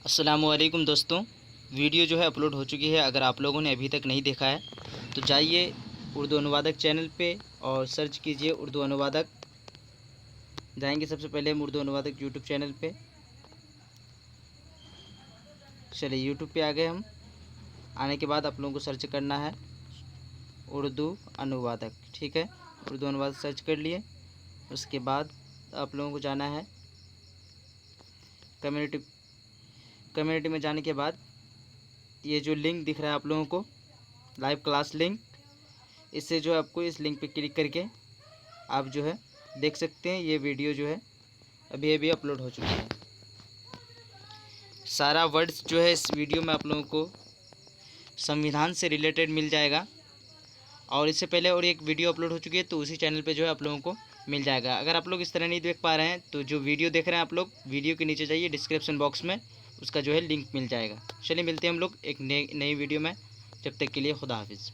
अस्सलामुअलैकुम दोस्तों, वीडियो जो है अपलोड हो चुकी है। अगर आप लोगों ने अभी तक नहीं देखा है तो जाइए उर्दू अनुवादक चैनल पे और सर्च कीजिए उर्दू अनुवादक। जाएंगे सबसे पहले हम उर्दू अनुवादक यूट्यूब चैनल पे। चलिए यूट्यूब पे आ गए हम। आने के बाद आप लोगों को सर्च करना है उर्दू अनुवादक, ठीक है। उर्दू अनुवादक सर्च कर लिए। उसके बाद आप लोगों को जाना है कम्युनिटी। कम्युनिटी में जाने के बाद ये जो लिंक दिख रहा है आप लोगों को, लाइव क्लास लिंक, इससे जो है आपको इस लिंक पे क्लिक करके आप जो है देख सकते हैं। ये वीडियो जो है अभी अभी अपलोड हो चुकी है। सारा वर्ड्स जो है इस वीडियो में आप लोगों को संविधान से रिलेटेड मिल जाएगा। और इससे पहले और एक वीडियो अपलोड हो चुकी है तो उसी चैनल पे जो है आप लोगों को मिल जाएगा। अगर आप लोग इस तरह नहीं देख पा रहे हैं तो जो वीडियो देख रहे हैं आप लोग, वीडियो के नीचे जाइए, डिस्क्रिप्शन बॉक्स में उसका जो है लिंक मिल जाएगा। चलिए मिलते हैं हम लोग एक नई वीडियो में। जब तक के लिए खुदा हाफिज़।